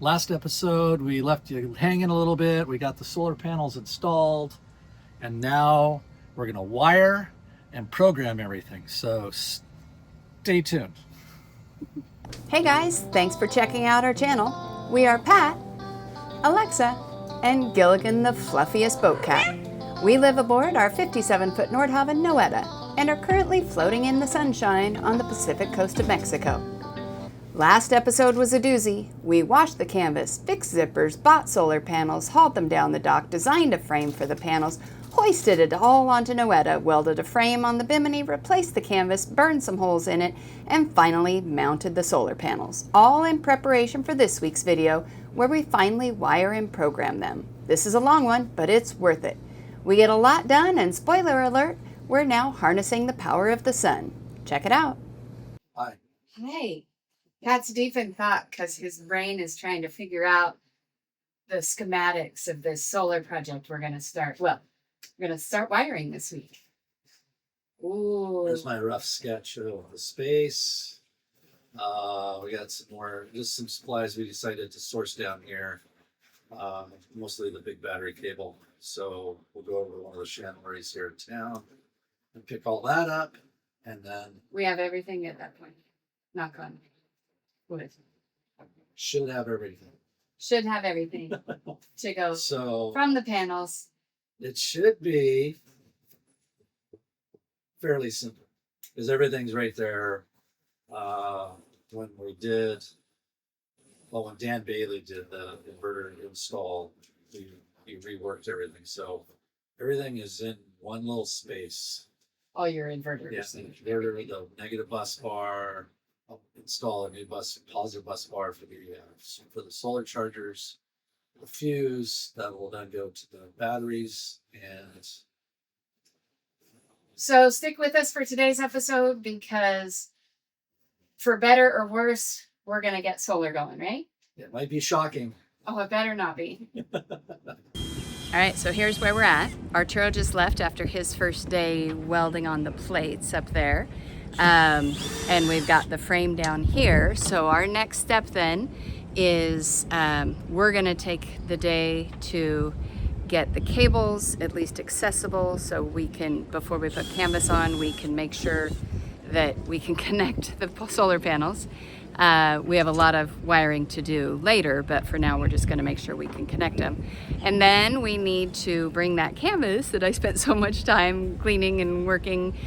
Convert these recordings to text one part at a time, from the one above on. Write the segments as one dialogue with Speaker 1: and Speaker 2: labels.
Speaker 1: Last episode, we left you hanging a little bit. We got the solar panels installed, and now we're gonna wire and program everything. So stay tuned.
Speaker 2: Hey guys, thanks for checking out our channel. We are Pat, Alexa, and Gilligan the fluffiest boat cat. We live aboard our 57-foot Nordhavn Noeta and are currently floating in the sunshine on the Pacific coast of Mexico. Last episode was a doozy. We washed the canvas, fixed zippers, bought solar panels, hauled them down the dock, designed a frame for the panels, hoisted it all onto Noeta, welded a frame on the bimini, replaced the canvas, burned some holes in it, and finally mounted the solar panels, all in preparation for this week's video, where we finally wire and program them. This is a long one, but it's worth it. We get a lot done, and spoiler alert, we're now harnessing the power of the sun. Check it out.
Speaker 1: Hi.
Speaker 2: Hey. Pat's deep in thought because his brain is trying to figure out the schematics of this solar project we're going to start. Well, we're going to start wiring this week. Ooh.
Speaker 1: Here's my rough sketch of the space. We got just some supplies we decided to source down here. Mostly the big battery cable. So we'll go over to one of the chandleries here in town and pick all that up. And then
Speaker 2: We have everything at that point. Knock on wood.
Speaker 1: should have everything.
Speaker 2: Should have everything to go
Speaker 1: So
Speaker 2: from the panels.
Speaker 1: it should be fairly simple because everything's right there. When Dan Bailey did the inverter install, he reworked everything. So everything is in one little space.
Speaker 2: All your inverters.
Speaker 1: Yeah, the inverter, the negative bus bar. I'll install a new positive bus bar for the solar chargers, the fuse that will then go to the batteries, and
Speaker 2: So stick with us for today's episode because for better or worse, we're going to get solar going, right?
Speaker 1: it might be shocking.
Speaker 2: Oh, it better not be. All right, so here's where we're at. Arturo just left after his first day welding on the plates up there. And we've got the frame down here. So our next step then is we're gonna take the day to get the cables at least accessible so we can, before we put canvas on, we can make sure that we can connect the solar panels. We have a lot of wiring to do later, but for now we're just going to make sure we can connect them. And then we need to bring that canvas that I spent so much time cleaning and working.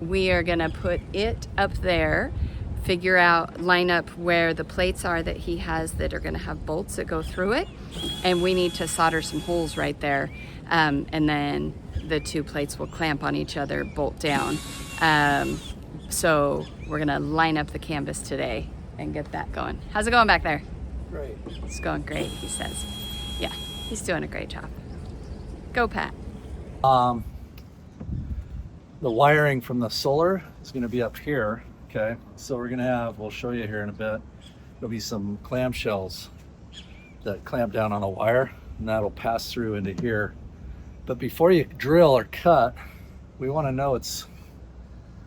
Speaker 2: We are going to put it up there, line up where the plates are that he has that are going to have bolts that go through it. And we need to solder some holes right there. And then the two plates will clamp on each other, bolt down. So we're gonna line up the canvas today and get that going. How's it going back there?
Speaker 1: Great.
Speaker 2: It's going great, he says. Yeah, he's doing a great job. Go, Pat.
Speaker 1: The wiring from the solar is going to be up here. Okay, so we'll show you here in a bit. There'll be some clamshells that clamp down on a wire, and that'll pass through into here. But before you drill or cut, we want to know it's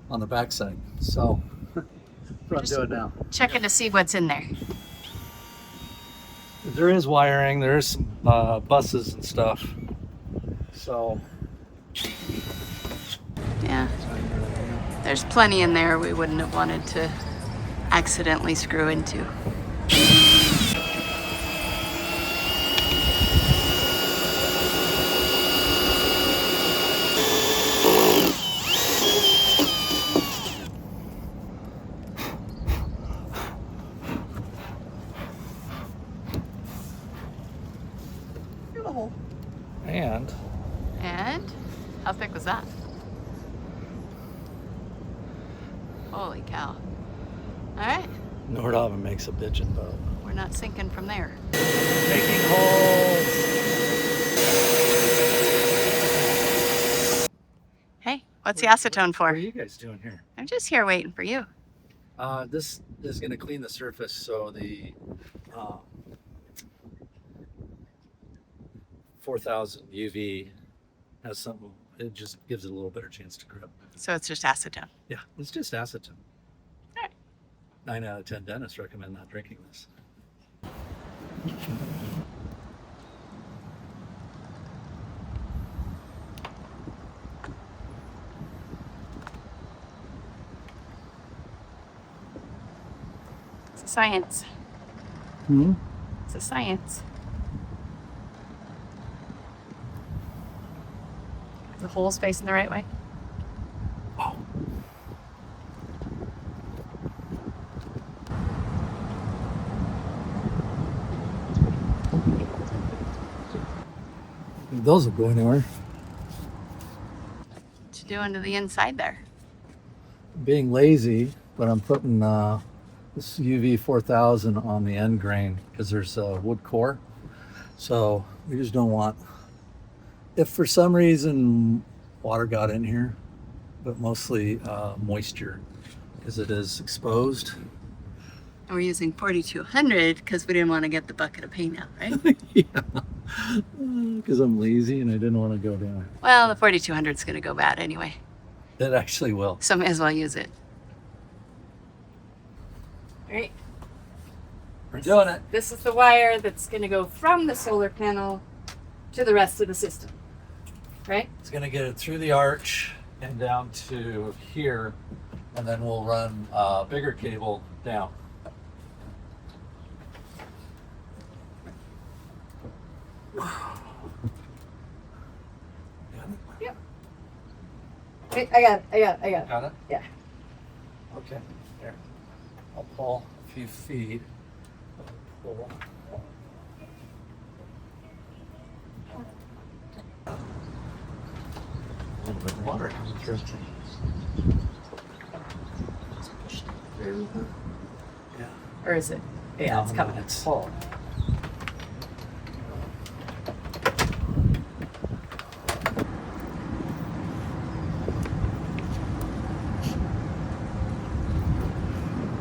Speaker 1: on the backside. So we're gonna do it now.
Speaker 2: Checking to see what's in there.
Speaker 1: There is wiring. There is some buses and stuff. So
Speaker 2: Yeah, there's plenty in there we wouldn't have wanted to accidentally screw into. And how thick was that? Holy cow. All right.
Speaker 1: Nordhavn makes a bitchin' boat.
Speaker 2: We're not sinking from there.
Speaker 1: Making holes.
Speaker 2: Hey, what's the acetone for?
Speaker 1: What are you guys doing here?
Speaker 2: I'm just here waiting for you.
Speaker 1: This is going to clean the surface so the 4000 UV has something, it just gives it a little better chance to grip.
Speaker 2: So it's just acetone.
Speaker 1: Yeah, it's just acetone.
Speaker 2: All right.
Speaker 1: 9 out of 10 dentists recommend not drinking this.
Speaker 2: It's a science.
Speaker 1: Hmm?
Speaker 2: It's a science. The hole's facing the right way.
Speaker 1: Oh. Those will go anywhere.
Speaker 2: What you doing to the inside there?
Speaker 1: Being lazy, but I'm putting this UV 4000 on the end grain because there's a wood core. So we just don't want, if for some reason water got in here, but mostly moisture because it is exposed.
Speaker 2: And we're using 4200 because we didn't want to get the bucket of paint out, right?
Speaker 1: Yeah, because I'm lazy and I didn't want to go down.
Speaker 2: Well, the 4200 is going to go bad anyway.
Speaker 1: It actually will.
Speaker 2: So may as well use it. All right.
Speaker 1: We're doing it.
Speaker 2: This is the wire that's going to go from the solar panel to the rest of the system, right?
Speaker 1: It's going to get it through the arch and down to here, and then we'll run a bigger cable down.
Speaker 2: Yep. Wait, I got it.
Speaker 1: Got it?
Speaker 2: Yeah.
Speaker 1: Okay, there. I'll pull a few feet. Pull. A little bit of water coming through. Yeah.
Speaker 2: Or is it? Yeah,
Speaker 1: No,
Speaker 2: it's coming.
Speaker 1: no, it's
Speaker 2: full.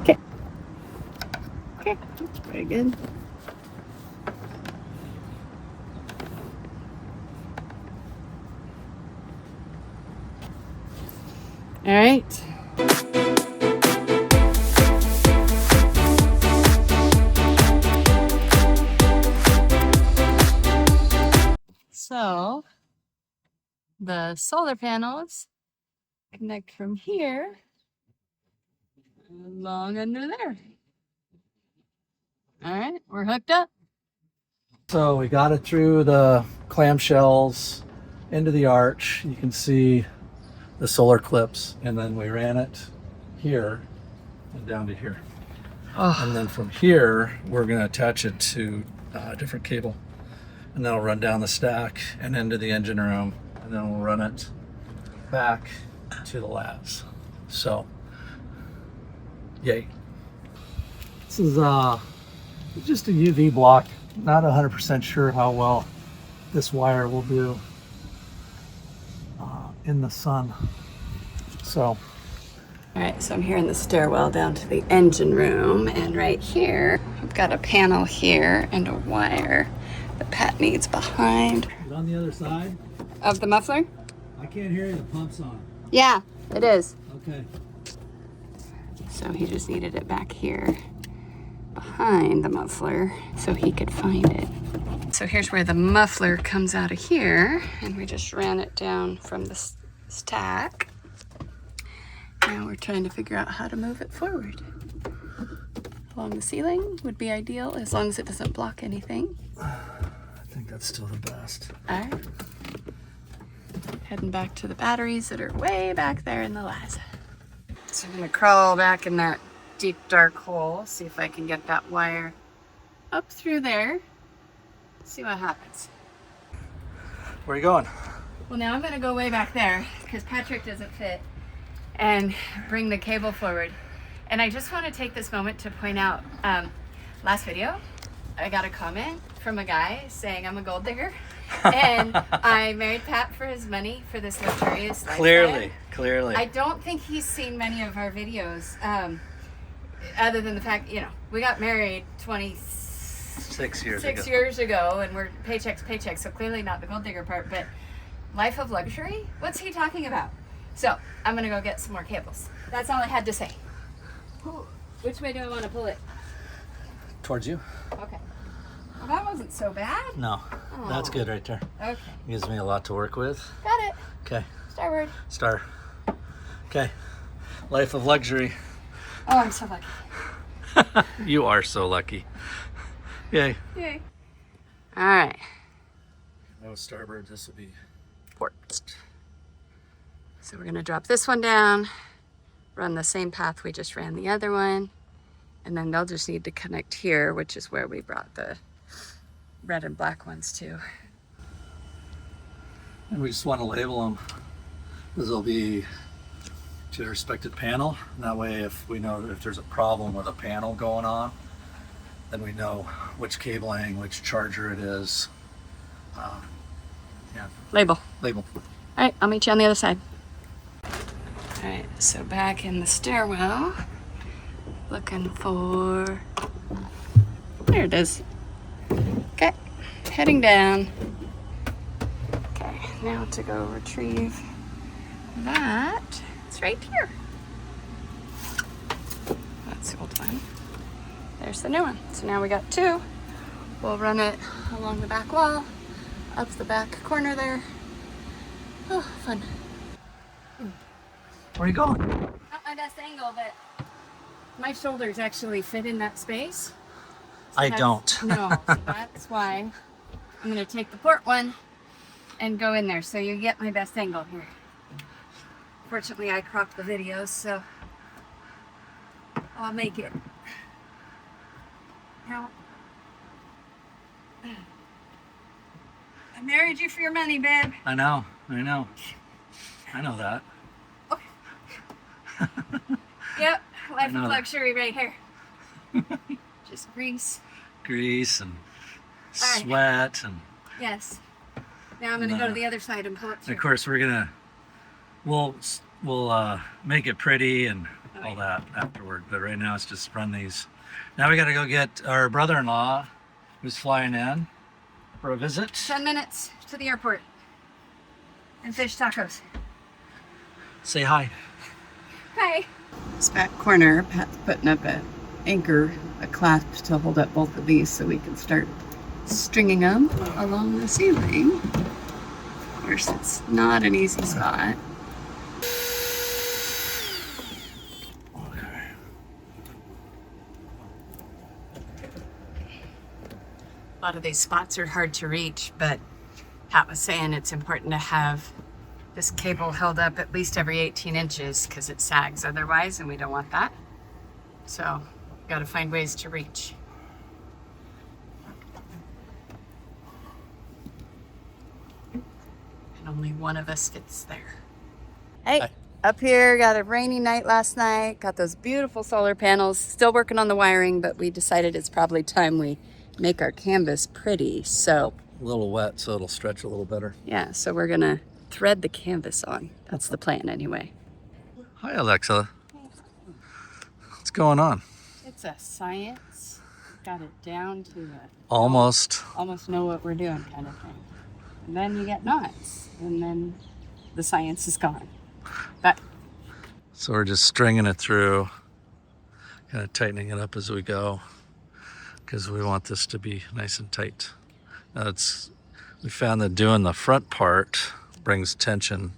Speaker 2: Okay. Okay, that's pretty good. All right. So the solar panels connect from here along under there. All right, we're hooked up.
Speaker 1: So we got it through the clamshells into the arch. You can see the solar clips, and then we ran it here and down to here.
Speaker 2: Oh.
Speaker 1: And then from here, we're going to attach it to a different cable, and then it'll run down the stack and into the engine room, and then we'll run it back to the labs. So, yay. This is just a UV block. Not 100% sure how well this wire will do in the sun. So,
Speaker 2: All right, so I'm here in the stairwell down to the engine room, and right here, I've got a panel here and a wire that Pat needs behind.
Speaker 1: on the other side,
Speaker 2: Of the muffler?
Speaker 1: I can't hear you, the pump's on.
Speaker 2: Yeah, it is.
Speaker 1: Okay.
Speaker 2: So he just needed it back here behind the muffler so he could find it. So here's where the muffler comes out of here, and we just ran it down from the stack. Now we're trying to figure out how to move it forward. Along the ceiling would be ideal, as long as it doesn't block anything.
Speaker 1: I think that's still the best.
Speaker 2: All right. Heading back to the batteries that are way back there in the labs. So I'm gonna crawl back in that deep dark hole, see if I can get that wire up through there, see what happens.
Speaker 1: Where are you going?
Speaker 2: Well, now I'm gonna go way back there because Patrick doesn't fit, and bring the cable forward. And I just want to take this moment to point out, last video, I got a comment from a guy saying I'm a gold digger. And I married Pat for his money for this luxurious lifestyle.
Speaker 1: Clearly.
Speaker 2: I don't think he's seen many of our videos, other than the fact, you know, we got married
Speaker 1: 6 years
Speaker 2: six years ago, and we're paycheck to paycheck, so clearly not the gold digger part, but life of luxury? What's he talking about? So I'm gonna go get some more cables. That's all I had to say. Which way do I want to pull it?
Speaker 1: Towards you.
Speaker 2: Okay. wasn't so bad.
Speaker 1: No, that's good right there.
Speaker 2: Okay.
Speaker 1: Gives me a lot to work with.
Speaker 2: Got it.
Speaker 1: Okay.
Speaker 2: Starboard.
Speaker 1: Star. Okay. Life of luxury.
Speaker 2: Oh, I'm so lucky.
Speaker 1: You are so lucky. Yay.
Speaker 2: Yay. All right.
Speaker 1: No starboard, this will be
Speaker 2: Port. So we're gonna drop this one down, run the same path we just ran the other one, and then they'll just need to connect here, which is where we brought the red and black ones to.
Speaker 1: And we just want to label them. This will be to the respected panel. And that way, if we know if there's a problem with a panel going on, then we know which cabling, which charger it is. Yeah.
Speaker 2: Label.
Speaker 1: Label.
Speaker 2: All right, I'll meet you on the other side. All right, so back in the stairwell, looking for, there it is. Okay, heading down. Okay, now to go retrieve that. It's right here. That's the old one. There's the new one. So now we got two. We'll run it along the back wall, up the back corner there. Oh, fun.
Speaker 1: Where are you going?
Speaker 2: Not my best angle, but my shoulders actually fit in that space.
Speaker 1: I don't.
Speaker 2: No, so that's why I'm going to take the port one and go in there so you get my best angle here. Fortunately, I cropped the videos, so I'll make it. Now, I married you for your money, babe.
Speaker 1: I know. I know. I know that.
Speaker 2: Yep, life of
Speaker 1: know that.
Speaker 2: luxury right here. Just grease.
Speaker 1: Grease and
Speaker 2: right.
Speaker 1: sweat and
Speaker 2: Yes. Now I'm going to go to the other side and pull it
Speaker 1: of
Speaker 2: through.
Speaker 1: course we'll make it pretty and all that afterward. But right now it's just run these. Now we got to go get our brother-in-law who's flying in for a visit.
Speaker 2: 10 minutes to the airport. And fish tacos.
Speaker 1: Say hi.
Speaker 2: Hi. This back corner, Pat's putting up an anchor, a clasp to hold up both of these so we can start stringing them along the ceiling. Of course, it's not an easy spot.
Speaker 1: Okay.
Speaker 2: A lot of these spots are hard to reach, but Pat was saying it's important to have this cable held up at least every 18 inches because it sags otherwise, and we don't want that. So, got to find ways to reach. And only one of us fits there. Hey,
Speaker 1: Hi.
Speaker 2: up here, got a rainy night last night, got those beautiful solar panels, still working on the wiring, but we decided it's probably time we make our canvas pretty, so.
Speaker 1: A little wet, so it'll stretch a little better.
Speaker 2: Yeah, so we're gonna thread the canvas on. That's the plan anyway.
Speaker 1: Hi, Alexa. What's going on?
Speaker 2: It's a science. Got it down to a
Speaker 1: Almost.
Speaker 2: almost know what we're doing kind of thing. And then you get knots, and then the science is gone. But
Speaker 1: So we're just stringing it through, kind of tightening it up as we go, because we want this to be nice and tight. Now we found that doing the front part brings tension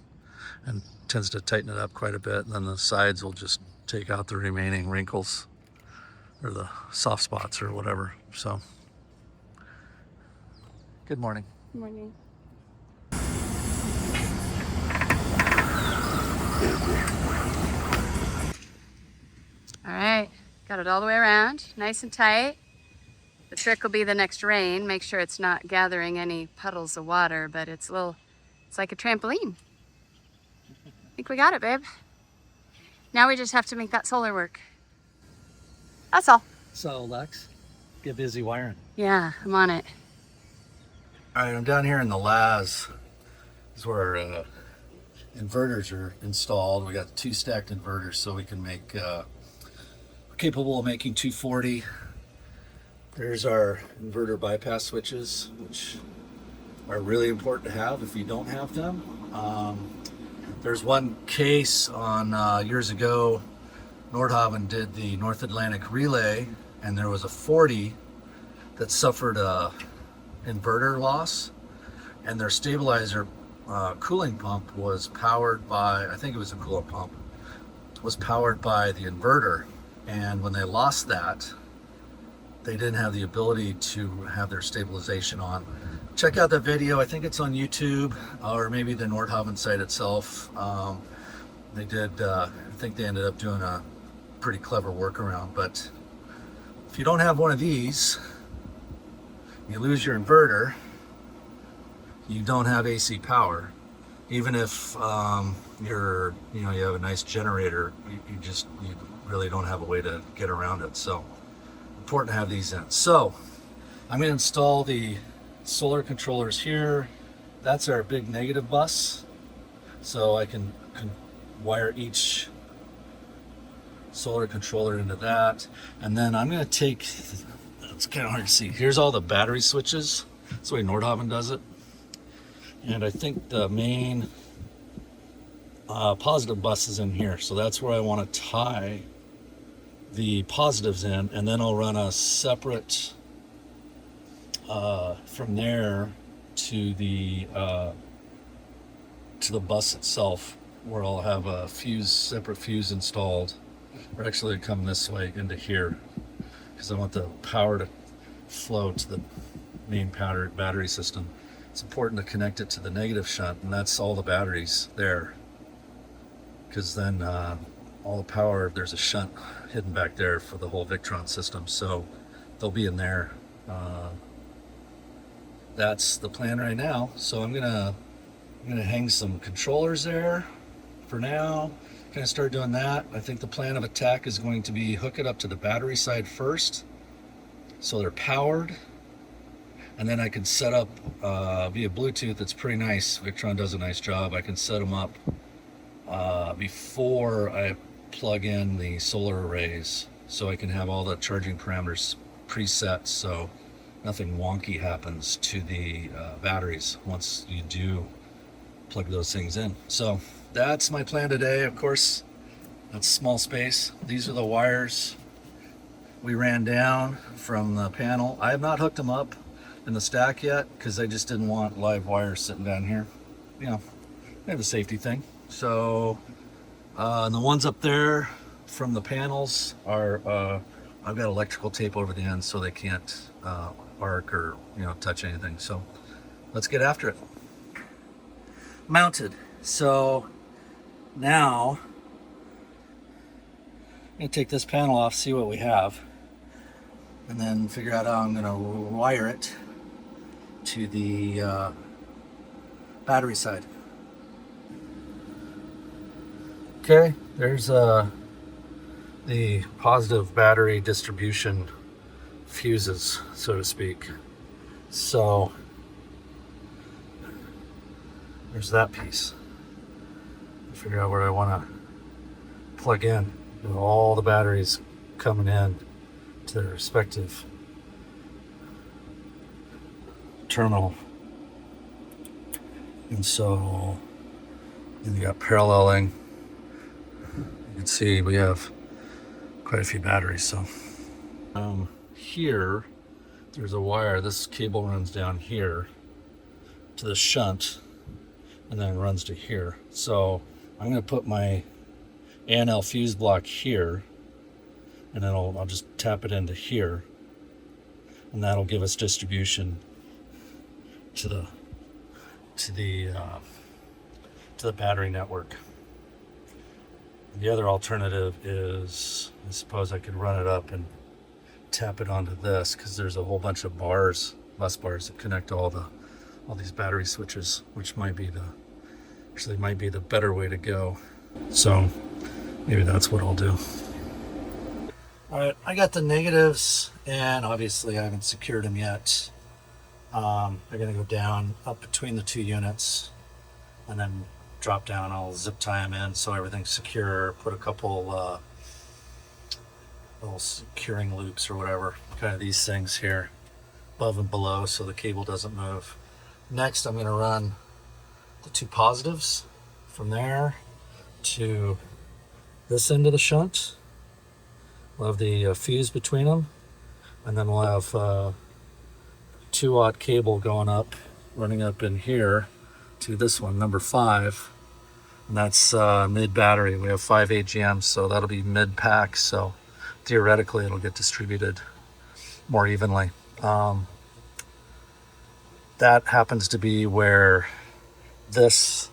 Speaker 1: and tends to tighten it up quite a bit, and then the sides will just take out the remaining wrinkles or the soft spots or whatever. So, good morning.
Speaker 2: morning. All right, got it all the way around, nice and tight. The trick will be the next rain. Make sure it's not gathering any puddles of water, but it's like a trampoline. I think we got it, babe. Now we just have to make that solar work. That's all.
Speaker 1: So, Lex, get busy wiring.
Speaker 2: Yeah, I'm on it.
Speaker 1: All right, I'm down here in the LAS. This is where inverters are installed. We got 2 stacked inverters, so we can make, we're capable of making 240. There's our inverter bypass switches, which are really important to have if you don't have them. There's one case on years ago, Nordhavn did the North Atlantic relay, and there was a 40 that suffered a inverter loss, and their stabilizer cooling pump was powered by, I think it was a coolant pump, was powered by the inverter. And when they lost that, they didn't have the ability to have their stabilization on. Check out that video. I think it's on YouTube or maybe the Nordhavn site itself. They did, I think they ended up doing a pretty clever workaround. But if you don't have one of these, you lose your inverter, you don't have AC power. Even if you have a nice generator, you really don't have a way to get around it. So important to have these in. So I'm going to install the solar controllers here. That's our big negative bus. So I can wire each solar controller into that. And then I'm going to take, it's kind of hard to see. Here's all the battery switches. That's the way Nordhavn does it. And I think the main positive bus is in here. So that's where I want to tie the positives in, and then I'll run a separate from there to the bus itself, where I'll have a separate fuse installed, or actually come this way into here, because I want the power to flow to the main battery system. It's important to connect it to the negative shunt, and that's all the batteries there, because then all the power, there's a shunt hidden back there for the whole Victron system, so they'll be in there. That's the plan right now. So I'm gonna hang some controllers there for now. Gonna start doing that. I think the plan of attack is going to be hook it up to the battery side first, so they're powered, and then I can set up via Bluetooth. It's pretty nice. Victron does a nice job. I can set them up before I plug in the solar arrays, so I can have all the charging parameters preset, so nothing wonky happens to the batteries once you do plug those things in. So that's my plan today. Of course, that's small space. These are the wires we ran down from the panel. I have not hooked them up in the stack yet, because I just didn't want live wires sitting down here. You know, they have a safety thing. So and the ones up there from the panels are I've got electrical tape over the end, so they can't arc or touch anything. So let's get after it. Mounted. So now I'm gonna take this panel off, see what we have, and then figure out how I'm gonna wire it to the battery side. Okay, there's the positive battery distribution fuses, so to speak. So there's that piece. Figure out where I want to plug in with all the batteries coming in to their respective terminal. And so you got paralleling. You can see we have quite a few batteries. So here there's a wire. This cable runs down here to the shunt and then runs to here. So I'm going to put my ANL fuse block here, and then I'll just tap it into here, and that'll give us distribution to the battery network. The other alternative is, I suppose I could run it up and tap it onto this, because there's a whole bunch of bus bars that connect all these battery switches, which might be the better way to go. So maybe that's what I'll do. All right, I got the negatives, and obviously I haven't secured them yet. They're gonna go down up between the two units and then drop down. I'll zip tie them in so everything's secure, put a couple little securing loops or whatever, kind of these things here above and below, so the cable doesn't move. Next, I'm going to run the two positives from there to this end of the shunt. We'll have the fuse between them, and then we'll have 2-aught cable going up, running up in here to this one, number 5. And that's mid battery. We have 5 AGMs, so that'll be mid pack. So theoretically, it'll get distributed more evenly. That happens to be where this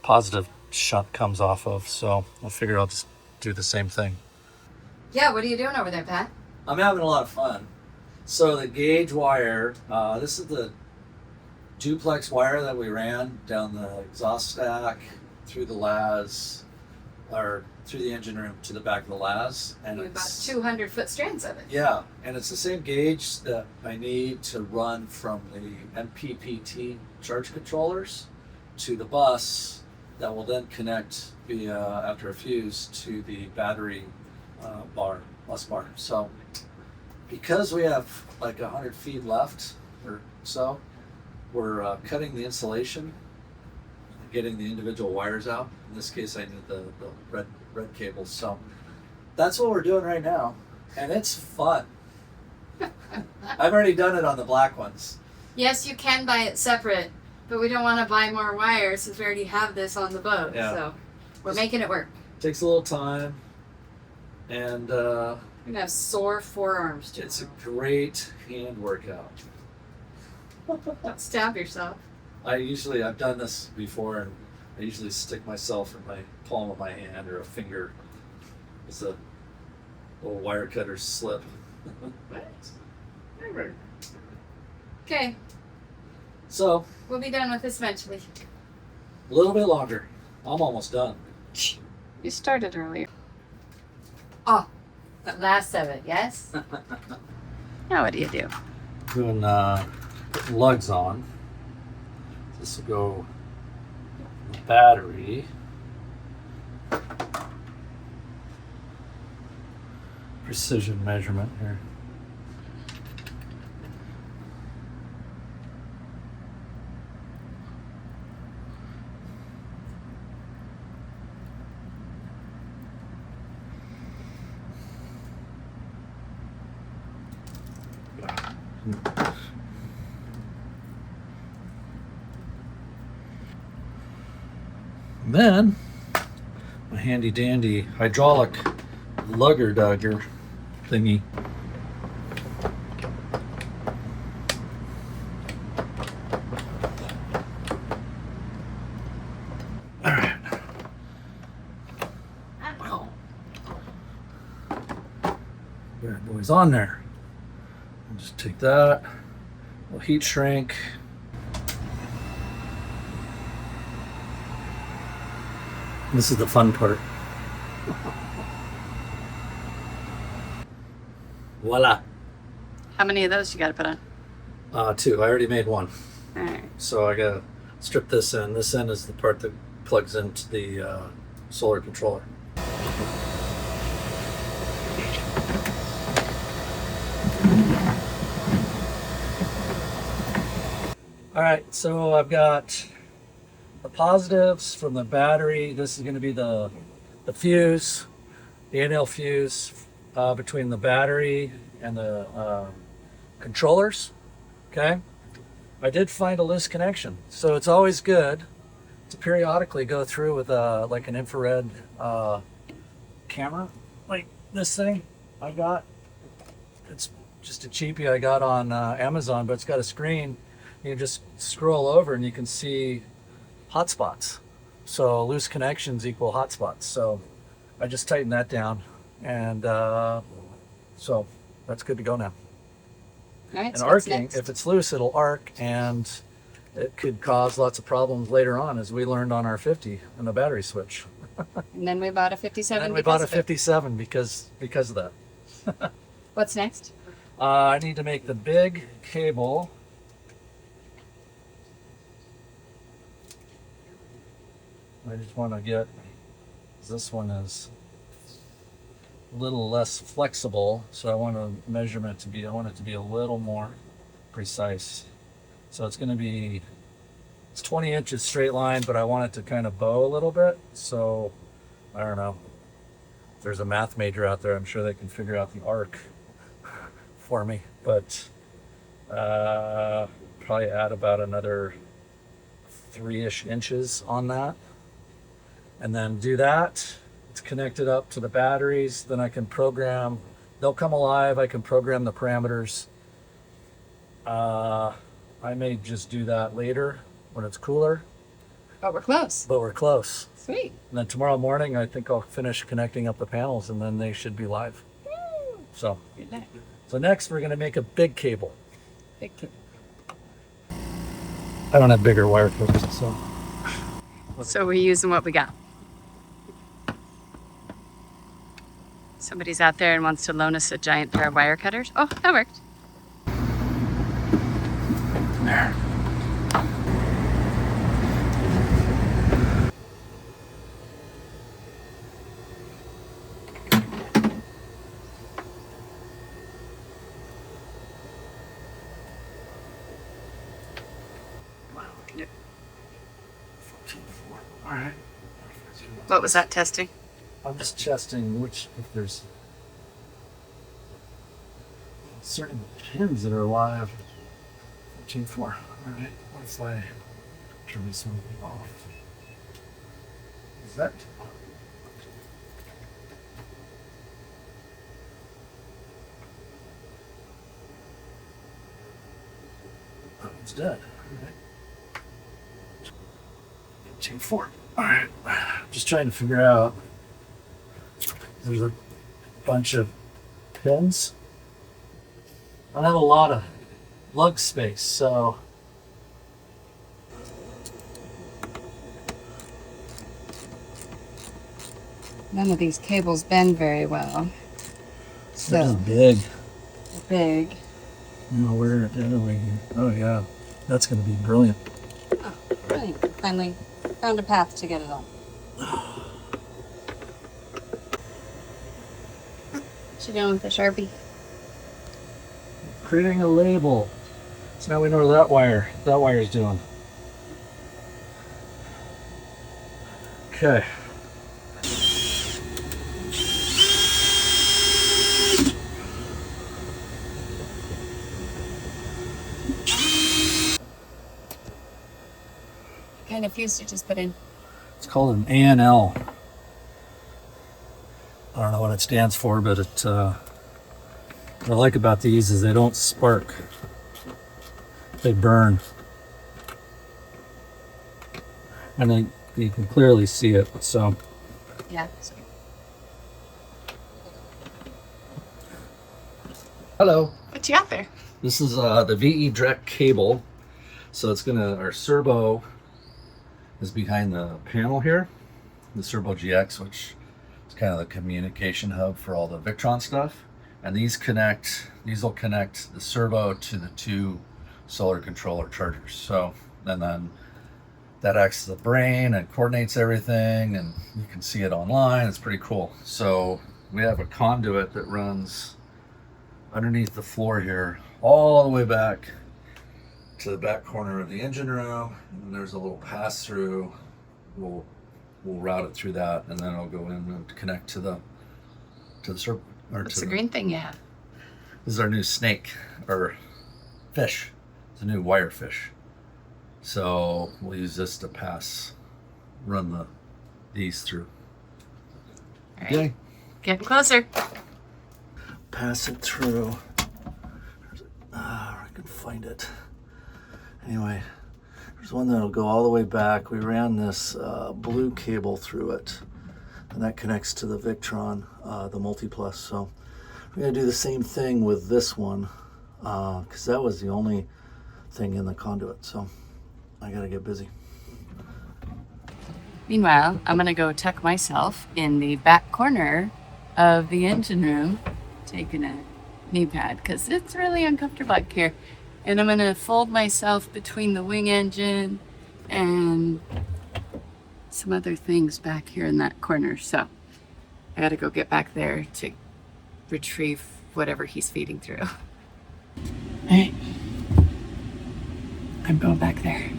Speaker 1: positive shunt comes off of. So I figure I'll just do the same thing.
Speaker 2: Yeah, what are you doing over there, Pat?
Speaker 1: I'm having a lot of fun. So the gauge wire, this is the duplex wire that we ran down the exhaust stack, through the LAS, or through the engine room to the back of the LAS. And
Speaker 2: We've got
Speaker 1: it's
Speaker 2: 200-foot strands of it.
Speaker 1: Yeah, and it's the same gauge that I need to run from the MPPT charge controllers to the bus that will then connect via, after a fuse, to the battery bus bar. So because we have like 100 feet left or so, we're cutting the insulation, getting the individual wires out. In this case, I need the red cables. So that's what we're doing right now, and it's fun. I've already done it on the black ones.
Speaker 2: Yes, you can buy it separate, but we don't want to buy more wires since we already have this on the boat.
Speaker 1: Yeah.
Speaker 2: So we're making it work.
Speaker 1: Takes a little time, and
Speaker 2: You're gonna have sore forearms tomorrow.
Speaker 1: it's a great hand workout.
Speaker 2: Don't stab yourself.
Speaker 1: I've done this before, and I usually stick myself in my palm of my hand or a finger as a little wire cutter slip.
Speaker 2: Okay,
Speaker 1: So
Speaker 2: we'll be done with this eventually.
Speaker 1: a little bit longer. I'm almost done.
Speaker 2: You started earlier. Oh, the last of it, yes? Now what do you do?
Speaker 1: Doing putting lugs on. This will go in the battery. Precision measurement here. And then my handy dandy hydraulic lugger dugger thingy. All right. Wow. Bad boy's on there. I'll just take that. We'll heat shrink. This is the fun part. Voila.
Speaker 2: How many of those you gotta put on?
Speaker 1: 2. I already made 1.
Speaker 2: All right.
Speaker 1: So I gotta strip this end. This end is the part that plugs into the solar controller. All right, so I've got the positives from the battery. This is going to be the fuse, the NL fuse between the battery and the controllers. Okay, I did find a loose connection, so it's always good to periodically go through with like an infrared camera, like this thing I got. It's just a cheapie I got on Amazon, but it's got a screen. You can just scroll over and you can see hotspots. So loose connections equal hotspots. So I just tightened that down, and so that's good to go now.
Speaker 2: All right.
Speaker 1: And
Speaker 2: So what's
Speaker 1: arcing,
Speaker 2: next?
Speaker 1: if it's loose, it'll arc, and it could cause lots of problems later on, as we learned on our 50 and the battery switch.
Speaker 2: And then we bought a 57.
Speaker 1: And then we
Speaker 2: because
Speaker 1: bought a
Speaker 2: of it.
Speaker 1: 57 because of that.
Speaker 2: What's next?
Speaker 1: I need to make the big cable. I just want to get, this one is a little less flexible, so I want the measurement to be, I want it to be a little more precise. So it's going to be, it's 20 inches straight line, but I want it to kind of bow a little bit. So I don't know. If there's a math major out there, I'm sure they can figure out the arc for me. But Probably add about another 3-ish inches on that. And then do that. It's connected up to the batteries. Then I can program, they'll come alive. I can program the parameters. I may just do that later when it's cooler.
Speaker 2: But we're close.
Speaker 1: But we're close.
Speaker 2: Sweet.
Speaker 1: And then tomorrow morning, I think I'll finish connecting up the panels and then they should be live.
Speaker 2: Woo.
Speaker 1: So,
Speaker 2: Good luck.
Speaker 1: so next we're going to make a big cable.
Speaker 2: Big cable.
Speaker 1: I don't have bigger wire cutters, so.
Speaker 2: So we're using what we got. Somebody's out there and wants to loan us a giant pair of wire cutters. Oh, that worked.
Speaker 1: There. All right.
Speaker 2: What was that testing?
Speaker 1: I'm just testing if there's certain pins that are live. 14.4. All right. What if I turn this one off? Is that? Oh, it's dead. All right. 14.4. All right. Just trying to figure out. There's a bunch of pins. I don't have a lot of lug space, so
Speaker 2: None of these cables bend very well.
Speaker 1: they're just big.
Speaker 2: They're big.
Speaker 1: Where are we here? Oh yeah, that's gonna be brilliant.
Speaker 2: Oh, brilliant. Finally found a path to get it on. What you doing with the Sharpie?
Speaker 1: Creating a label. So now we know what that wire is doing. Okay.
Speaker 2: What kind of fuse did you just put in?
Speaker 1: It's called an ANL. I don't know what it stands for, but what I like about these is they don't spark. They burn. And then you can clearly see it, so.
Speaker 2: Yeah.
Speaker 1: Hello.
Speaker 2: What you got there?
Speaker 1: This is the VE direct cable. So it's our servo is behind the panel here. The Servo GX, which is kind of the communication hub for all the Victron stuff. And these will connect the servo to the 2 solar controller chargers. So, and then that acts as a brain and coordinates everything, and you can see it online. It's pretty cool. So we have a conduit that runs underneath the floor here, all the way back to the back corner of the engine room. And then there's a little pass through. We'll route it through that, and then it'll go in and connect to the servo.
Speaker 2: What's the green thing you have?
Speaker 1: This is our new snake, or fish. It's a new wire fish. So we'll use this to run these through.
Speaker 2: All right. Okay. Getting closer.
Speaker 1: Pass it through. I can find it. Anyway, there's one that'll go all the way back. We ran this blue cable through it, and that connects to the Victron, the Multiplus. So we're gonna do the same thing with this one, because that was the only thing in the conduit. So I gotta get busy.
Speaker 2: Meanwhile, I'm gonna go tuck myself in the back corner of the engine room, taking a knee pad because it's really uncomfortable back here. And I'm gonna fold myself between the wing engine and some other things back here in that corner. So I gotta go get back there to retrieve whatever he's feeding through. All right, I'm going back there.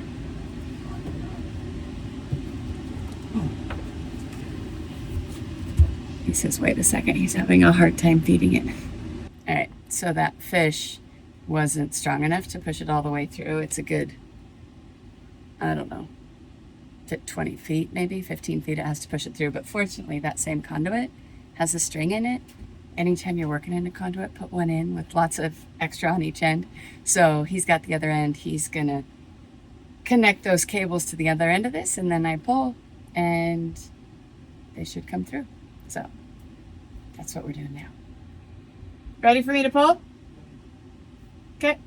Speaker 2: He says, wait a second, he's having a hard time feeding it. All right, so that fish wasn't strong enough to push it all the way through. It's a good, I don't know, 20 feet, maybe 15 feet it has to push it through. But fortunately, that same conduit has a string in it. Anytime you're working in a conduit, put one in with lots of extra on each end. So he's got the other end. He's gonna connect those cables to the other end of this, and then I pull, and they should come through. So that's what we're doing now. Ready for me to pull? Okay.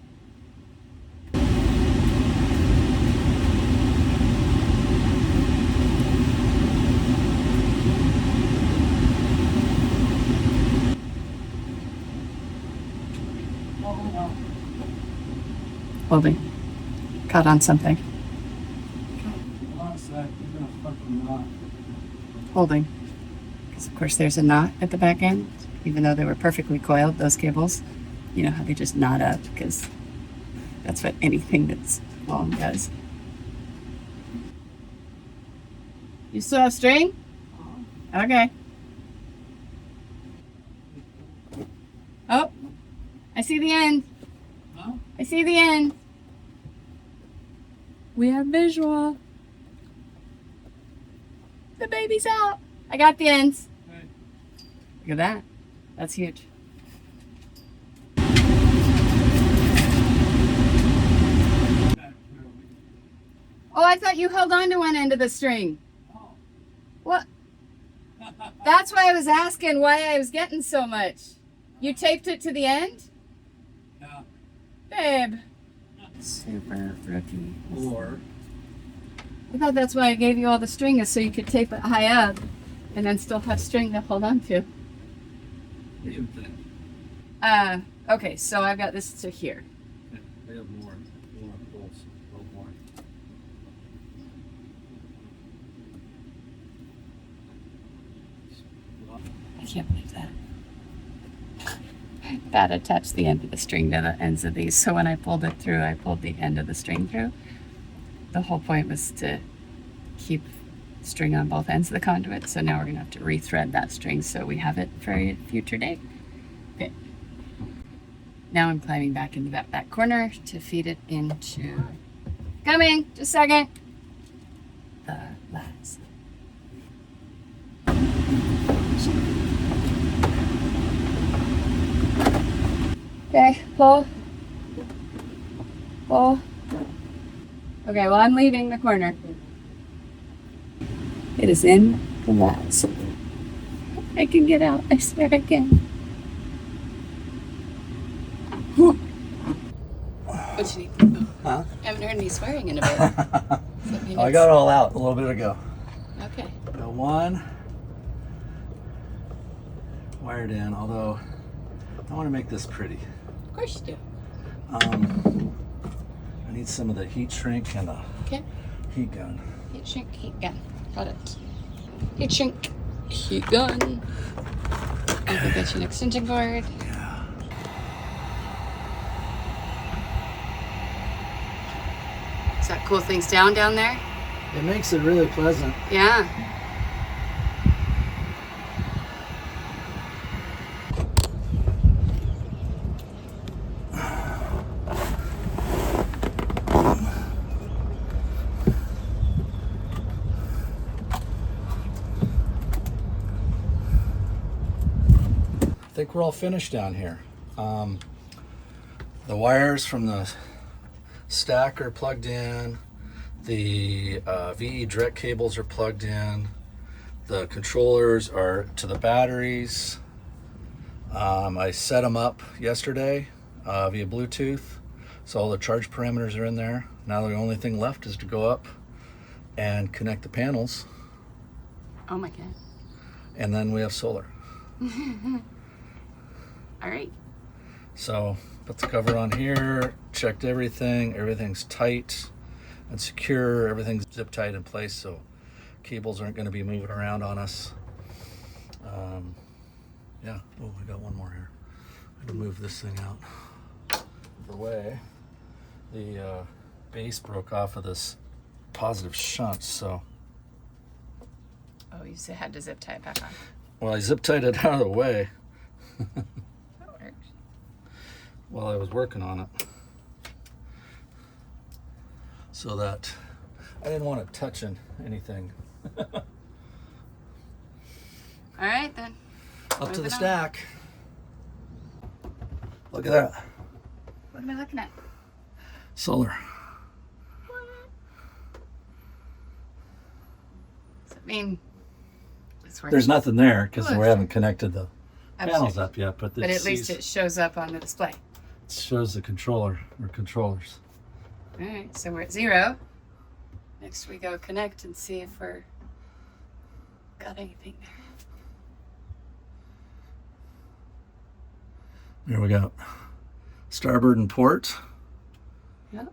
Speaker 2: Holding. Caught on something. Holding. Because of course there's a knot at the back end. Even though they were perfectly coiled, those cables, you know how they just knot up, because that's what anything that's long does. You still have string? Okay. Oh, I see the end. I see the end. We have visual. The baby's out. I got the ends. Look at that. That's huge. Oh, I thought you held on to one end of the string. What? That's why I was asking why I was getting so much. You taped it to the end?
Speaker 1: Yeah.
Speaker 2: Babe. Super rookie.
Speaker 1: Or
Speaker 2: I thought that's why I gave you all the string, is so you could tape it high up and then still have string to hold on to. Okay, so I've got this to here.
Speaker 1: Okay, we have more bolts. More.
Speaker 2: I can't believe that. That attached the end of the string to the ends of these. So when I pulled it through, I pulled the end of the string through. The whole point was to keep string on both ends of the conduit. So now we're gonna have to rethread that string so we have it for a future date. Okay. Now I'm climbing back into that back corner to feed it into, coming, just a second, the last. Okay, pull. Pull. Okay, well, I'm leaving the corner. It is in the last. I can get out. I swear I can. What you need?
Speaker 1: Huh?
Speaker 2: I haven't heard any swearing in a bit. So
Speaker 1: I got it all out a little bit ago.
Speaker 2: Okay.
Speaker 1: Got one wired in, although I want to make this pretty.
Speaker 2: Of course you do.
Speaker 1: I need some of the heat shrink and the
Speaker 2: Okay.
Speaker 1: heat gun.
Speaker 2: Heat shrink, heat gun. Got it. Heat shrink, heat gun. I will get you an extension cord.
Speaker 1: Yeah.
Speaker 2: Does that cool things down there?
Speaker 1: It makes it really pleasant.
Speaker 2: Yeah.
Speaker 1: I think we're all finished down here. The wires from the stack are plugged in. The VE direct cables are plugged in. The controllers are to the batteries. I set them up yesterday via Bluetooth, so all the charge parameters are in there. Now the only thing left is to go up and connect the panels,
Speaker 2: Oh my God.
Speaker 1: and then we have solar.
Speaker 2: All right.
Speaker 1: So put the cover on here, checked everything. Everything's tight and secure. Everything's zip tight in place, so cables aren't going to be moving around on us. Yeah. Oh, I got one more here. I had to move this thing out of the way. The base broke off of this positive shunt, so.
Speaker 2: Oh, you had to zip tie it back on.
Speaker 1: Well, I zip tied it out of the way.
Speaker 2: That works.
Speaker 1: while I was working on it, so that I didn't want it touching anything.
Speaker 2: All right then.
Speaker 1: Up to
Speaker 2: Move
Speaker 1: the
Speaker 2: it on.
Speaker 1: stack. Look at that.
Speaker 2: What am I looking at?
Speaker 1: Solar.
Speaker 2: Does it mean it's working?
Speaker 1: There's nothing there because
Speaker 2: Look.
Speaker 1: we haven't connected the panels
Speaker 2: Absolutely.
Speaker 1: up yet, but,
Speaker 2: But at least it shows up on the display.
Speaker 1: shows the controller or controllers.
Speaker 2: All right, so we're at 0. Next we go connect and see if we're got anything there.
Speaker 1: There we go. Starboard and port.
Speaker 2: Yep.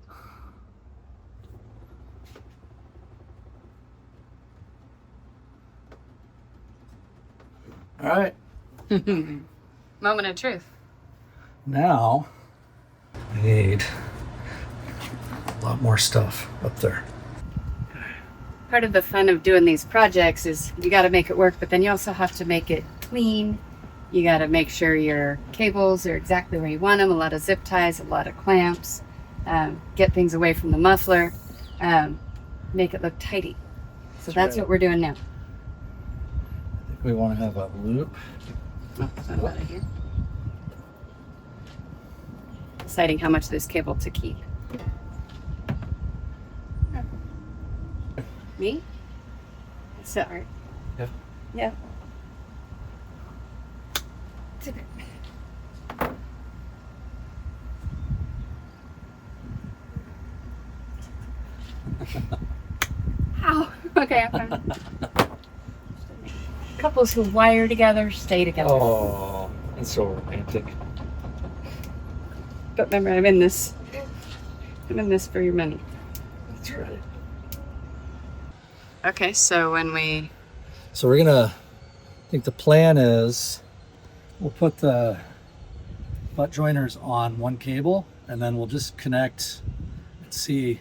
Speaker 1: All right.
Speaker 2: Moment of truth.
Speaker 1: Now I need a lot more stuff up there.
Speaker 2: Part of the fun of doing these projects is you got to make it work, but then you also have to make it clean. You got to make sure your cables are exactly where you want them. A lot of zip ties, a lot of clamps. Get things away from the muffler. Make it look tidy. So that's
Speaker 1: right.
Speaker 2: what we're doing now.
Speaker 1: I think we want to have a loop.
Speaker 2: Oh, that's not a bad idea. Deciding how much of this cable to keep. Me? Is that right?
Speaker 1: Yeah.
Speaker 2: Yeah. Tip it. Ow. Okay, I'm fine. Couples who wire together stay together.
Speaker 1: Oh, that's so romantic.
Speaker 2: But remember, I'm in this for your money.
Speaker 1: That's right.
Speaker 2: Okay, so when we
Speaker 1: So we're gonna, I think the plan is we'll put the butt joiners on one cable and then we'll just connect and see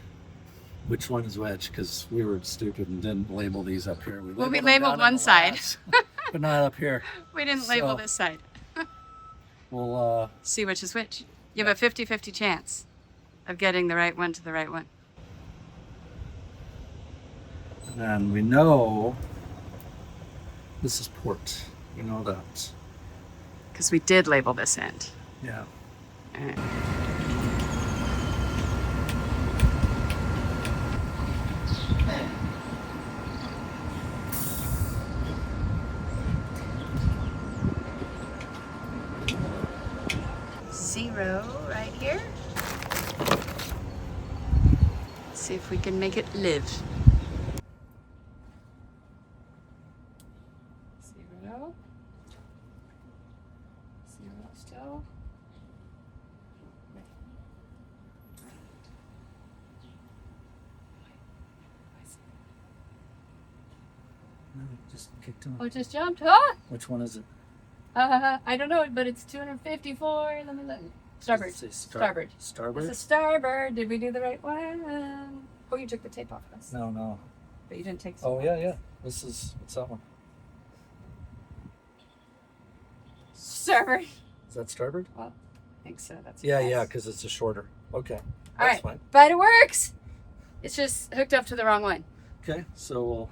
Speaker 1: which one is which, because we were stupid and didn't label these up here.
Speaker 2: Well, we
Speaker 1: them
Speaker 2: labeled
Speaker 1: down in
Speaker 2: one
Speaker 1: the
Speaker 2: side.
Speaker 1: labs, but not up here.
Speaker 2: we didn't label
Speaker 1: So-
Speaker 2: this side.
Speaker 1: We'll
Speaker 2: See which is which. You have a 50-50 chance of getting the right one to the right one.
Speaker 1: and we know this is port. We know that.
Speaker 2: Because we did label this end.
Speaker 1: Yeah.
Speaker 2: All right. Zero right here. See if we can make it live. Zero. Zero still.
Speaker 1: No, just kicked on.
Speaker 2: Oh, it just jumped. Ah!
Speaker 1: Which one is it?
Speaker 2: I don't know, but it's 254. Let me look. Starboard.
Speaker 1: Does it say
Speaker 2: Starboard.
Speaker 1: Starboard?
Speaker 2: It's a starboard. Did we do the right one? Oh, you took the tape off of us.
Speaker 1: No, no.
Speaker 2: But you didn't take.
Speaker 1: Oh yeah, yeah. This is, what's that one?
Speaker 2: Starboard.
Speaker 1: Is that starboard?
Speaker 2: Well, I think so. That's.
Speaker 1: Yeah,
Speaker 2: yes.
Speaker 1: yeah, because it's a shorter. Okay.
Speaker 2: All
Speaker 1: That's
Speaker 2: right,
Speaker 1: fine.
Speaker 2: but it works. It's just hooked up to the wrong one.
Speaker 1: Okay, so we'll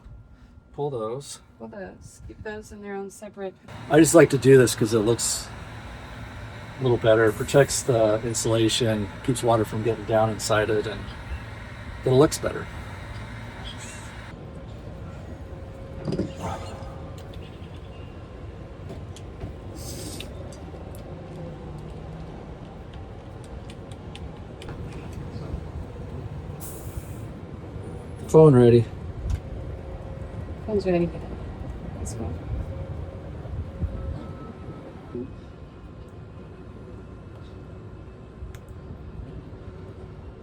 Speaker 1: pull those.
Speaker 2: Well, those. Keep those in their own separate.
Speaker 1: I just like to do this because it looks a little better. It protects the insulation, keeps water from getting down inside it, and it looks better. Phone ready.
Speaker 2: Phone's ready for that. This one.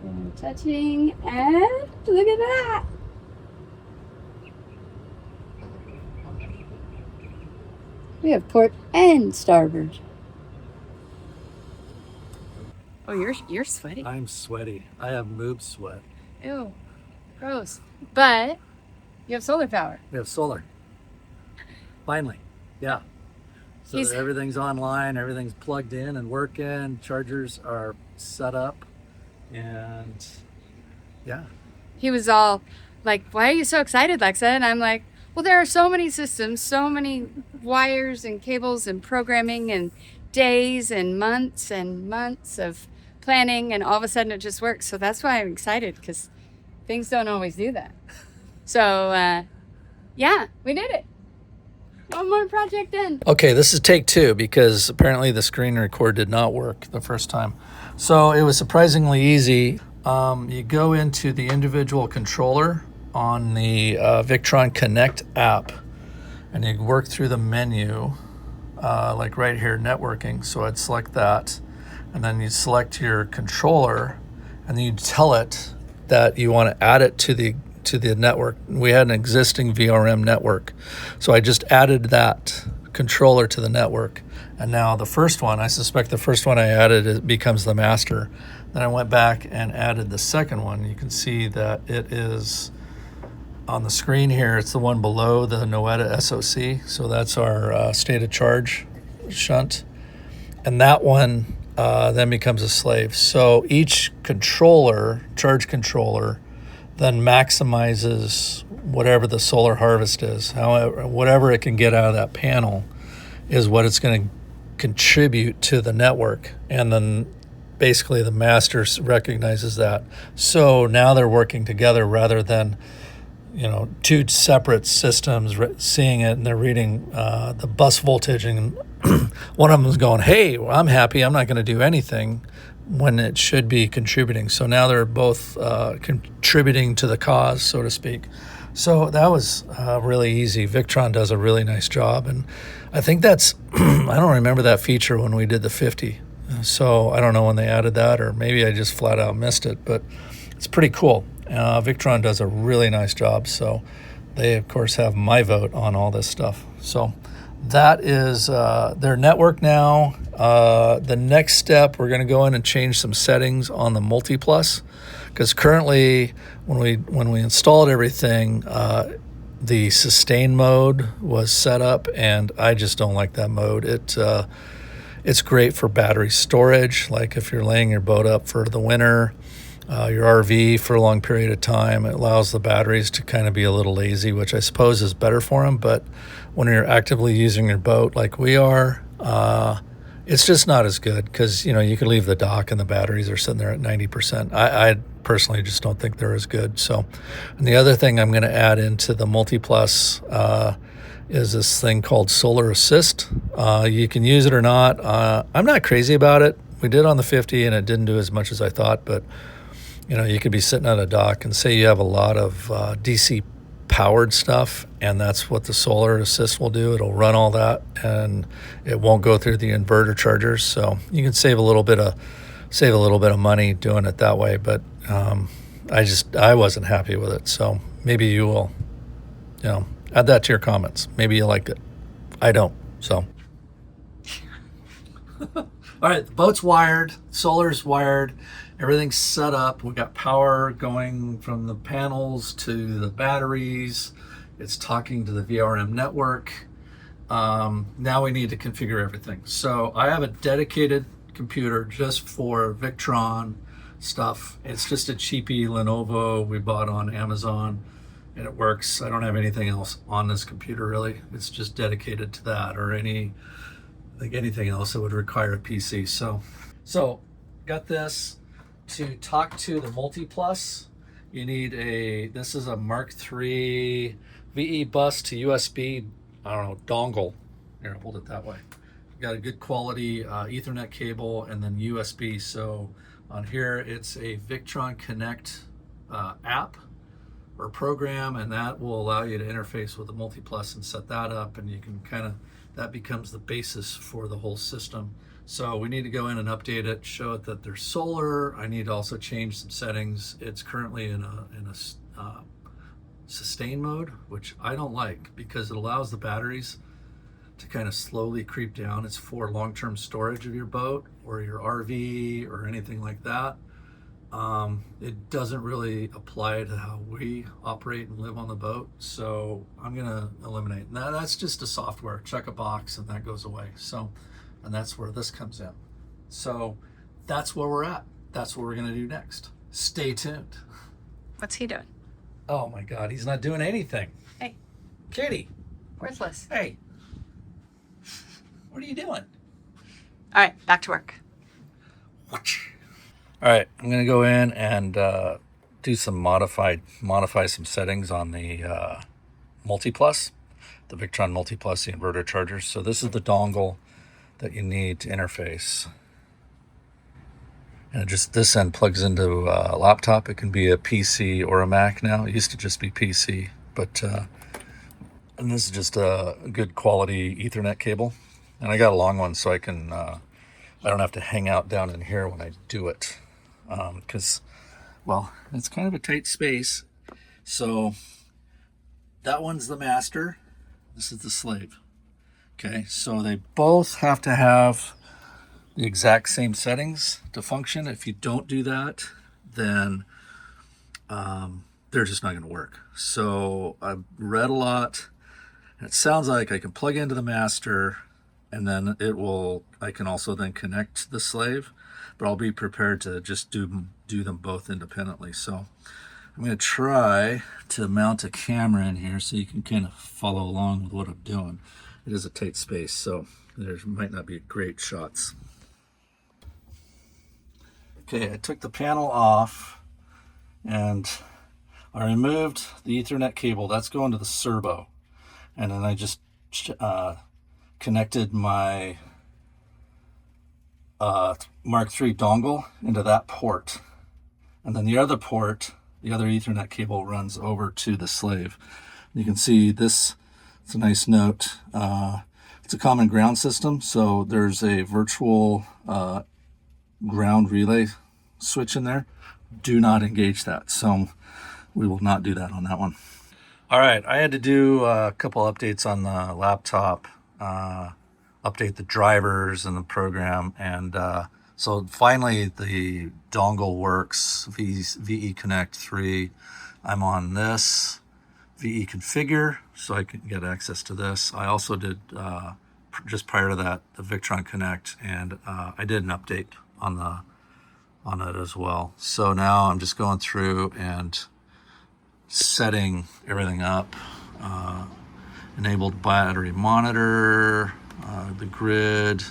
Speaker 2: And touching, and look at that. We have port and starboard. Oh, you're sweaty.
Speaker 1: I'm sweaty. I have moob sweat.
Speaker 2: Ew, gross. But you have solar power.
Speaker 1: We have solar. Finally. Yeah. So that everything's online, everything's plugged in and working, chargers are set up, and yeah.
Speaker 2: He was all like, "Why are you so excited, Lexa?" And I'm like, "Well, there are so many systems, so many wires and cables and programming and days and months of planning, and all of a sudden it just works." So that's why I'm excited, because things don't always do that. So yeah, we did it. One more project in.
Speaker 1: Okay, this is take 2 because apparently the screen record did not work the first time. So it was surprisingly easy. You go into the individual controller on the Victron Connect app, and you work through the menu, like right here, networking. So I'd select that, and then you select your controller, and then you tell it that you want to add it to the network. We had an existing VRM network, so I just added that controller to the network. And now the first one, I suspect the first one I added, it becomes the master. Then I went back and added the second one. You can see that it is on the screen here. It's the one below the Noeta SoC. So that's our state of charge shunt. And that one then becomes a slave. So each controller, charge controller, then maximizes whatever the solar harvest is. However, whatever it can get out of that panel is what it's going to contribute to the network. And then basically the master recognizes that. So now they're working together rather than, two separate systems seeing it, and they're reading the bus voltage, and one of them is going, "Hey, well, I'm happy, I'm not going to do anything," when it should be contributing. So now they're both contributing to the cause, so to speak. So that was really easy. Victron does a really nice job, and I think that's I don't remember that feature when we did the 50. So I don't know when they added that, or maybe I just flat out missed it, but it's pretty cool. Victron does a really nice job, so they of course have my vote on all this stuff. So that is their network now. The next step, we're going to go in and change some settings on the Multiplus, because currently when we installed everything, the sustain mode was set up, and I just don't like that mode. It's great for battery storage, like if you're laying your boat up for the winter, your RV for a long period of time. It allows the batteries to kind of be a little lazy, which I suppose is better for them. But when you're actively using your boat like we are, it's just not as good, because you could leave the dock and the batteries are sitting there at 90%. I personally just don't think they're as good. So, and the other thing I'm going to add into the Multiplus is this thing called Solar Assist. You can use it or not. I'm not crazy about it. We did on the 50 and it didn't do as much as I thought, but you could be sitting at a dock and say you have a lot of DC powered stuff, and that's what the Solar Assist will do. It'll run all that, and it won't go through the inverter chargers. So you can save a little bit of money doing it that way. But I wasn't happy with it. So maybe you will, add that to your comments. Maybe you liked it. I don't. So. All right, the boat's wired, solar's wired, everything's set up. We got power going from the panels to the batteries. It's talking to the VRM network. Now we need to configure everything. So I have a dedicated computer just for Victron stuff. It's just a cheapy Lenovo we bought on Amazon, and it works. I don't have anything else on this computer really. It's just dedicated to that, or anything else that would require a PC. So got this. To talk to the Multiplus, you need this is a Mark III VE bus to USB, dongle. Here, hold it that way. Got a good quality Ethernet cable, and then USB. So on here, it's a Victron Connect app or program, and that will allow you to interface with the Multiplus and set that up, and you can that becomes the basis for the whole system. So we need to go in and update it, show it that there's solar. I need to also change some settings. It's currently in a sustain mode, which I don't like, because it allows the batteries to kind of slowly creep down. It's for long-term storage of your boat or your RV or anything like that. It doesn't really apply to how we operate and live on the boat, so I'm gonna eliminate. Now that's just a software, check a box and that goes away. So, and that's where this comes in. So that's where we're at. That's what we're gonna do next. Stay tuned.
Speaker 2: What's he doing?
Speaker 1: Oh my God, he's not doing anything.
Speaker 2: Hey,
Speaker 1: Katie,
Speaker 2: worthless.
Speaker 1: hey, what are you doing?
Speaker 2: All right, back to work.
Speaker 1: All right, I'm gonna go in and do some modify some settings on the Multiplus, the Victron Multiplus, the inverter chargers. So this is the dongle that you need to interface. And just this end plugs into a laptop. It can be a PC or a Mac now. It used to just be PC, but and this is just a good quality Ethernet cable. And I got a long one so I can I don't have to hang out down in here when I do it. Because, well, it's kind of a tight space. So that one's the master. This is the slave. Okay, so they both have to have the exact same settings to function. If you don't do that, then they're just not going to work. So I've read a lot, and it sounds like I can plug into the master, and then I can also then connect the slave, but I'll be prepared to just do them both independently. So I'm going to try to mount a camera in here so you can kind of follow along with what I'm doing. It is a tight space, so there might not be great shots. Okay, I took the panel off and I removed the Ethernet cable. That's going to the servo. And then I just connected my Mark III dongle into that port. And then the other port, the other Ethernet cable runs over to the slave. You can see this, it's a nice note. It's a common ground system, so there's a virtual ground relay switch in there. Do not engage that. So we will not do that on that one. All right, I had to do a couple updates on the laptop, update the drivers and the program, and so finally the dongle works. VE Connect 3. I'm on this VE configure, so I can get access to this. I also did just prior to that the Victron Connect, and I did an update on it as well. So now I'm just going through and setting everything up. Enabled battery monitor, the grid,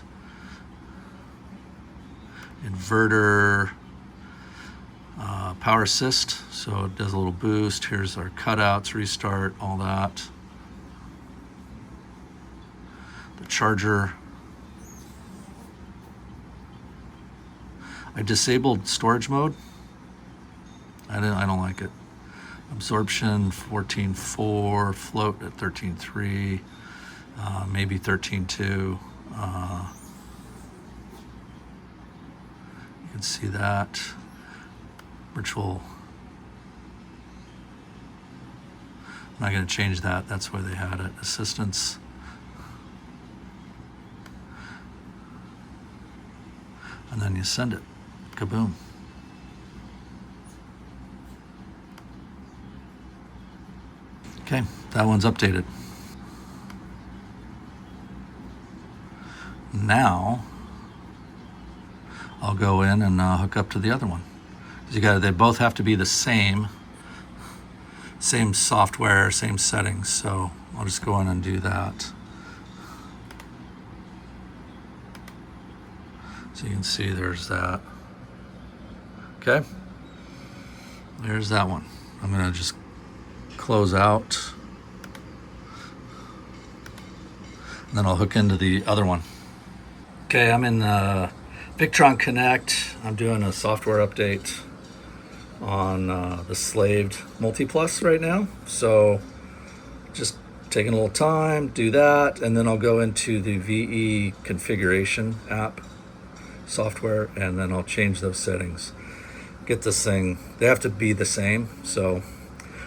Speaker 1: inverter, power assist, so it does a little boost. Here's our cutouts, restart, all that. The charger. I disabled storage mode. I don't like it. Absorption 14.4, float at 13.3, maybe 13.2. You can see that. Virtual. I'm not going to change that. That's where they had it. Assistance. And then you send it. Kaboom. Okay, that one's updated. Now I'll go in and hook up to the other one. They both have to be the same software, same settings. So I'll just go in and do that. So you can see there's that. Okay, there's that one. I'm gonna just close out, and then I'll hook into the other one. Okay, I'm in Victron Connect. I'm doing a software update on the slaved Multiplus right now. So just taking a little time, do that, and then I'll go into the VE configuration app software, and then I'll change those settings. Get this thing, they have to be the same. So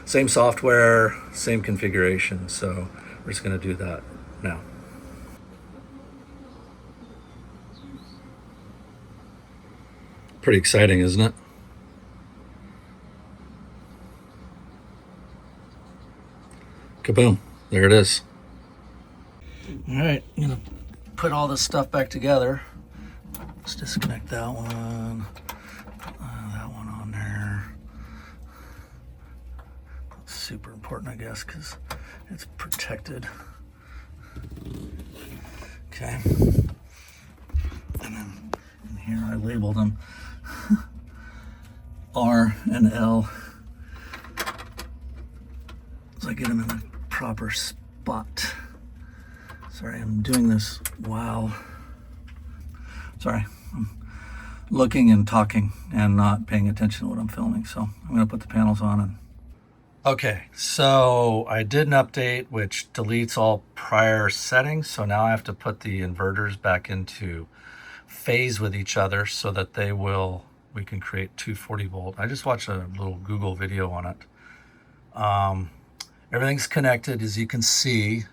Speaker 1: same software, same configuration. So we're just going to do that now. Pretty exciting, isn't it? Kaboom. There it is. All right, I'm gonna put all this stuff back together. Let's disconnect that one. That one on there. That's super important, I guess, because it's protected. Okay. And then in here I labeled them R and L, so I get them in the proper spot. Sorry, I'm doing this while, sorry, I'm looking and talking and not paying attention to what I'm filming. So I'm gonna put the panels on. And okay, so I did an update which deletes all prior settings. So now I have to put the inverters back into phase with each other so that we can create 240 volt. I just watched a little Google video on it. Everything's connected, as you can see.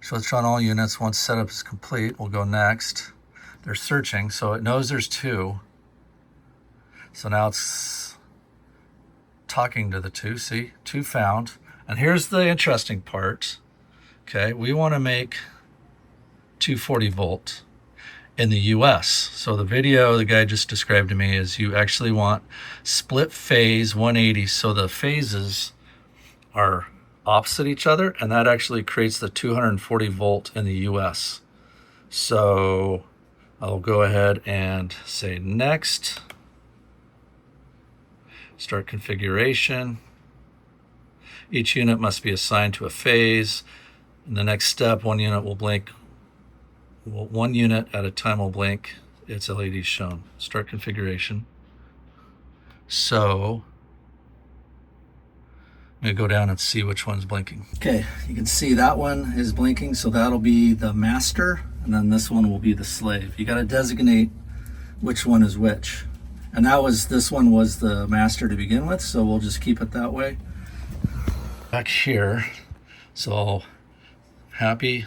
Speaker 1: Switch on all units. Once setup is complete, we'll go next. They're searching, so it knows there's two. So now it's talking to the two. See, two found. And here's the interesting part. Okay, we want to make 240 volt in the US. So the video the guy just described to me is you actually want split phase 180. So the phases are opposite each other, and that actually creates the 240 volt in the US. So I'll go ahead and say next, start configuration. Each unit must be assigned to a phase. In the next step, one unit will blink. Well, one unit at a time will blink. Its LED is shown. Start configuration. So I'm gonna go down and see which one's blinking. Okay, you can see that one is blinking, so that'll be the master, and then this one will be the slave. You gotta designate which one is which. And this one was the master to begin with, so we'll just keep it that way. Back here, so happy,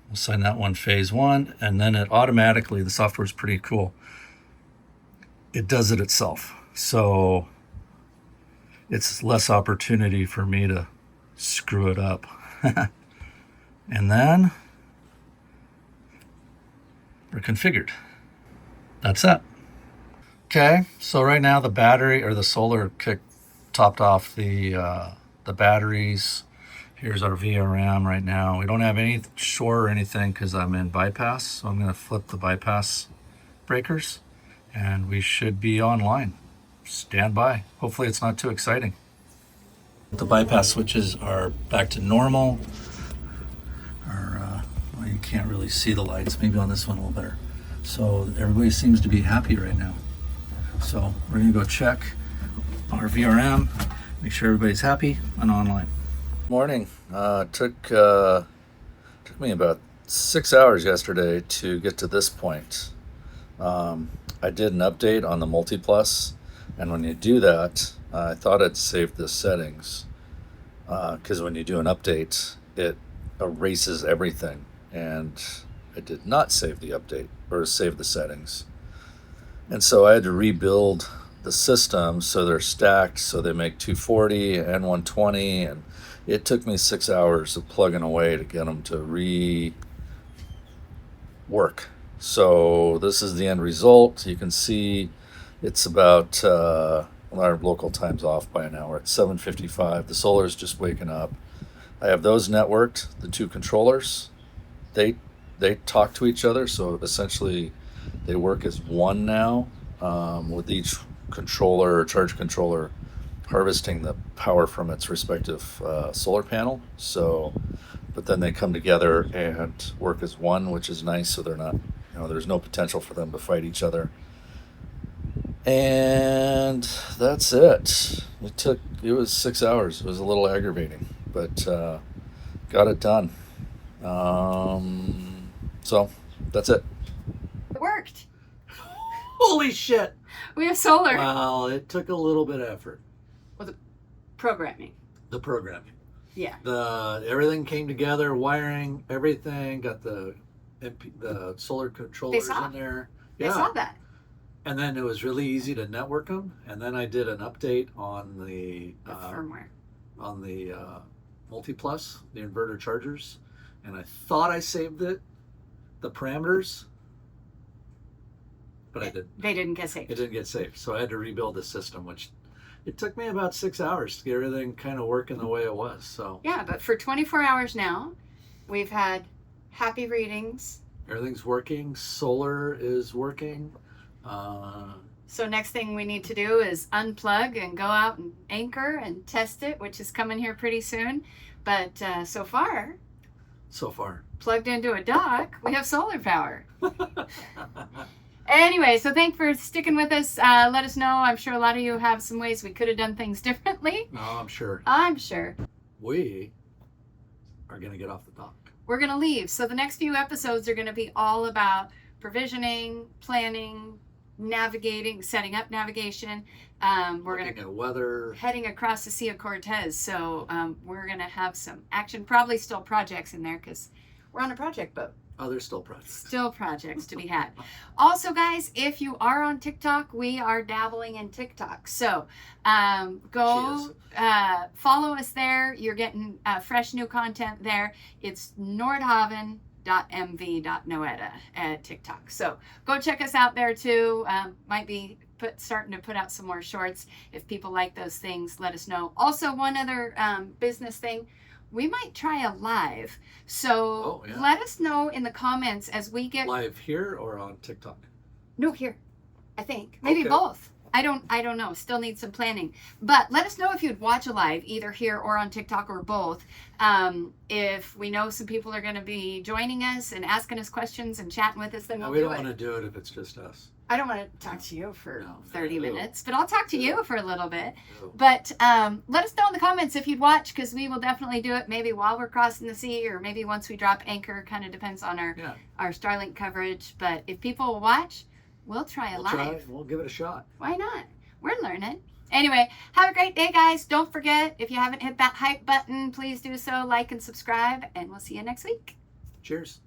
Speaker 1: we'll assign that one phase 1, and then it automatically, the software is pretty cool, it does it itself. So it's less opportunity for me to screw it up. And then we're configured. That's it. Okay, so right now the battery or the solar topped off the batteries. Here's our VRM right now. We don't have any shore or anything because I'm in bypass. So I'm gonna flip the bypass breakers and we should be online. Stand by. Hopefully it's not too exciting. The bypass switches are back to normal. Well, you can't really see the lights. Maybe on this one a little better. So everybody seems to be happy right now. So we're gonna go check our VRM, make sure everybody's happy and online. Morning. Took me about 6 hours yesterday to get to this point. I did an update on the Multiplus. And when you do that, I thought I'd save the settings because when you do an update, it erases everything. And I did not save the update or save the settings. And so I had to rebuild the system so they're stacked, so they make 240 and 120. And it took me 6 hours of plugging away to get them to work. So this is the end result. You can see it's about, our local time's off by an hour. It's 7:55. The solar's just waking up. I have those networked, the two controllers. They talk to each other, so essentially they work as one now, with each controller or charge controller harvesting the power from its respective solar panel. So, but then they come together and work as one, which is nice, so they're not, there's no potential for them to fight each other. And that's it. It was 6 hours. It was a little aggravating, but got it done. So that's it.
Speaker 2: It worked.
Speaker 1: Holy shit.
Speaker 2: We have solar.
Speaker 1: Well, it took a little bit of effort.
Speaker 2: Well, the programming.
Speaker 1: The programming.
Speaker 2: Yeah.
Speaker 1: Everything came together, wiring, everything, got the solar controllers in there.
Speaker 2: They saw that.
Speaker 1: And then it was really easy to network them. And then I did an update on the
Speaker 2: firmware.
Speaker 1: On the multi-plus, the inverter chargers, and I thought I saved the parameters, but I didn't.
Speaker 2: They didn't get saved.
Speaker 1: It didn't get saved, so I had to rebuild the system, which it took me about 6 hours to get everything kind of working the way it was. So
Speaker 2: yeah, but for 24 hours now, we've had happy readings.
Speaker 1: everything's working. Solar is working.
Speaker 2: So next thing we need to do is unplug and go out and anchor and test it, which is coming here pretty soon. But so far, plugged into a dock, we have solar power. Anyway, so thanks for sticking with us. Let us know. I'm sure a lot of you have some ways we could have done things differently.
Speaker 1: No, I'm sure.
Speaker 2: I'm sure.
Speaker 1: We are going to get off the dock.
Speaker 2: We're going to leave. So the next few episodes are going to be all about provisioning, planning, navigating, setting up navigation. We're going
Speaker 1: to weather,
Speaker 2: heading across the Sea of Cortez. So we're going to have some action, probably still projects in there because we're on a project boat.
Speaker 1: Oh, there's still projects.
Speaker 2: Still projects to be had. Also, guys, if you are on TikTok, we are dabbling in TikTok. So go follow us there. You're getting fresh new content there. It's Nordhavn.mv.Noeta at TikTok. So go check us out there too. Might be starting to put out some more shorts. If people like those things, let us know. Also, one other business thing. We might try a live. So let us know in the comments as we get
Speaker 1: live here or on TikTok.
Speaker 2: No, here. I think maybe both. I don't know. Still need some planning. But let us know if you'd watch a live either here or on TikTok or both. If we know some people are going to be joining us and asking us questions and chatting with us, then we'll do it.
Speaker 1: We don't want to do it if it's just us.
Speaker 2: I don't want to talk to you for 30 minutes, but I'll talk to you for a little bit.
Speaker 1: No.
Speaker 2: But let us know in the comments if you'd watch, because we will definitely do it maybe while we're crossing the sea or maybe once we drop anchor. Kind of depends on our Starlink coverage. But if people will watch, we'll try a live.
Speaker 1: We'll give it a shot.
Speaker 2: Why not? We're learning. Anyway, have a great day, guys. Don't forget, if you haven't hit that hype button, please do so. Like and subscribe, and we'll see you next week.
Speaker 1: Cheers.